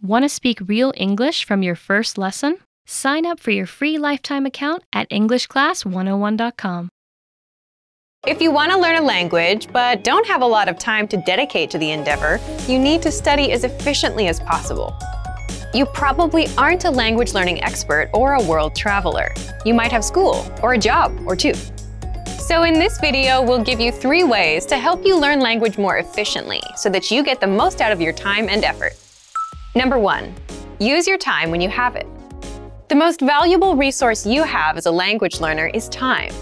Want to speak real English from your first lesson? Sign up for your free lifetime account at EnglishClass101.com. If you want to learn a language but don't have a lot of time to dedicate to the endeavor, you need to study as efficiently as possible. You probably aren't a language learning expert or a world traveler. You might have school or a job or two. So in this video, we'll give you 3 ways to help you learn language more efficiently so that you get the most out of your time and effort. Number 1, use your time when you have it. The most valuable resource you have as a language learner is time.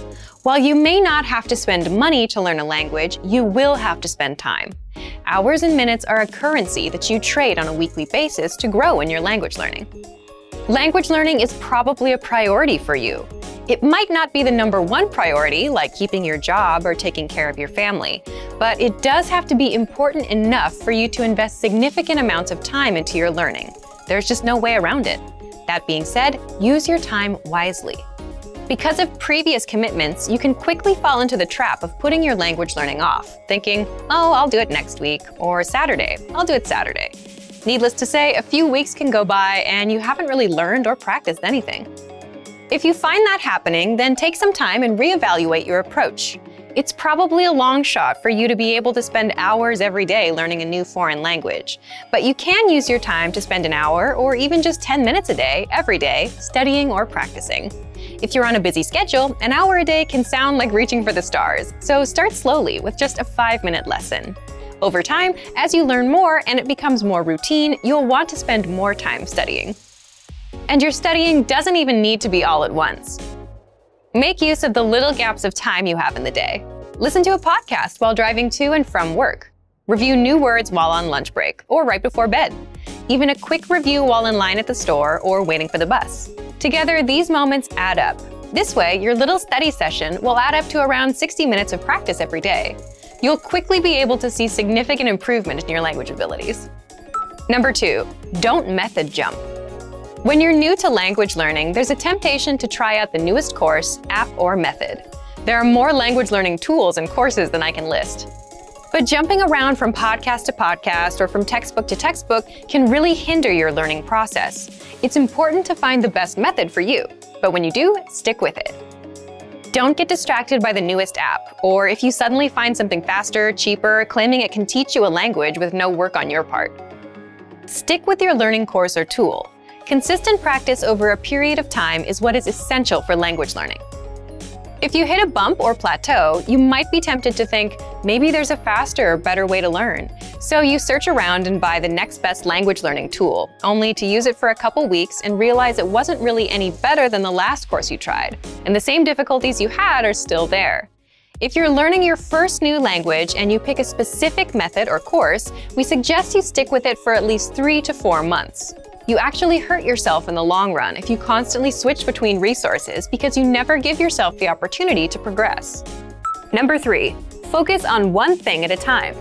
While you may not have to spend money to learn a language, you will have to spend time. Hours and minutes are a currency that you trade on a weekly basis to grow in your language learning. Language learning is probably a priority for you. It might not be the number 1 priority, like keeping your job or taking care of your family, but it does have to be important enough for you to invest significant amounts of time into your learning. There's just no way around it. That being said, use your time wisely. Because of previous commitments, you can quickly fall into the trap of putting your language learning off, thinking, oh, I'll do it next week, or Saturday, I'll do it Saturday. Needless to say, a few weeks can go by and you haven't really learned or practiced anything. If you find that happening, then take some time and reevaluate your approach. It's probably a long shot for you to be able to spend hours every day learning a new foreign language, but you can use your time to spend an hour or even just 10 minutes a day, every day, studying or practicing. If you're on a busy schedule, an hour a day can sound like reaching for the stars, so start slowly with just a 5-minute lesson. Over time, as you learn more and it becomes more routine, you'll want to spend more time studying. And your studying doesn't even need to be all at once. Make use of the little gaps of time you have in the day. Listen to a podcast while driving to and from work. Review new words while on lunch break or right before bed. Even a quick review while in line at the store or waiting for the bus. Together, these moments add up. This way, your little study session will add up to around 60 minutes of practice every day. You'll quickly be able to see significant improvement in your language abilities. Number 2, don't method jump. When you're new to language learning, there's a temptation to try out the newest course, app, or method. There are more language learning tools and courses than I can list. But jumping around from podcast to podcast or from textbook to textbook can really hinder your learning process. It's important to find the best method for you, but when you do, stick with it. Don't get distracted by the newest app, or if you suddenly find something faster, cheaper, claiming it can teach you a language with no work on your part. Stick with your learning course or tool. Consistent practice over a period of time is what is essential for language learning. If you hit a bump or plateau, you might be tempted to think, maybe there's a faster or better way to learn. So you search around and buy the next best language learning tool, only to use it for a couple weeks and realize it wasn't really any better than the last course you tried, and the same difficulties you had are still there. If you're learning your first new language and you pick a specific method or course, we suggest you stick with it for at least 3 to 4 months. You actually hurt yourself in the long run if you constantly switch between resources because you never give yourself the opportunity to progress. Number 3, focus on one thing at a time.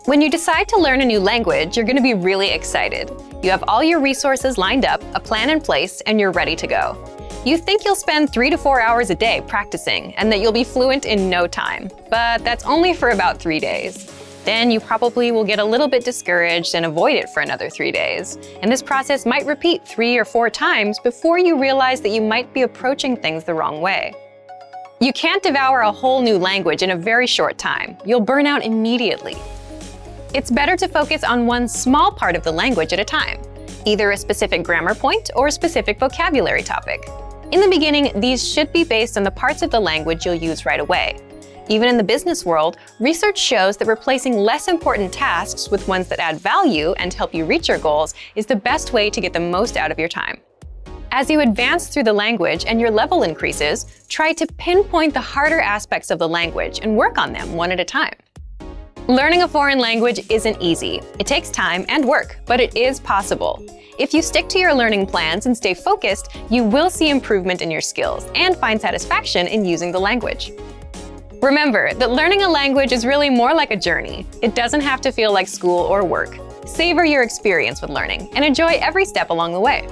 When you decide to learn a new language, you're going to be really excited. You have all your resources lined up, a plan in place, and you're ready to go. You think you'll spend 3 to 4 hours a day practicing and that you'll be fluent in no time, but that's only for about 3 days. Then you probably will get a little bit discouraged and avoid it for another 3 days. And this process might repeat 3 or 4 times before you realize that you might be approaching things the wrong way. You can't devour a whole new language in a very short time. You'll burn out immediately. It's better to focus on one small part of the language at a time, either a specific grammar point or a specific vocabulary topic. In the beginning, these should be based on the parts of the language you'll use right away. Even in the business world, research shows that replacing less important tasks with ones that add value and help you reach your goals is the best way to get the most out of your time. As you advance through the language and your level increases, try to pinpoint the harder aspects of the language and work on them one at a time. Learning a foreign language isn't easy. It takes time and work, but it is possible. If you stick to your learning plans and stay focused, you will see improvement in your skills and find satisfaction in using the language. Remember that learning a language is really more like a journey. It doesn't have to feel like school or work. Savor your experience with learning and enjoy every step along the way.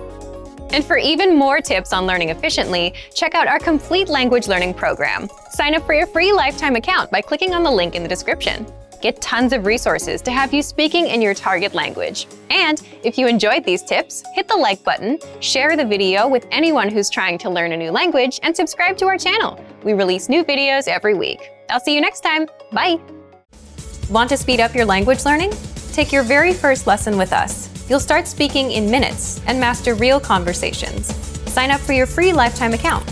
And for even more tips on learning efficiently, check out our complete language learning program. Sign up for your free lifetime account by clicking on the link in the description. get tons of resources to have you speaking in your target language. And if you enjoyed these tips, hit the like button, share the video with anyone who's trying to learn a new language, and subscribe to our channel. We release new videos every week. I'll see you next time. Bye! Want to speed up your language learning? Take your very first lesson with us. You'll start speaking in minutes and master real conversations. Sign up for your free lifetime account.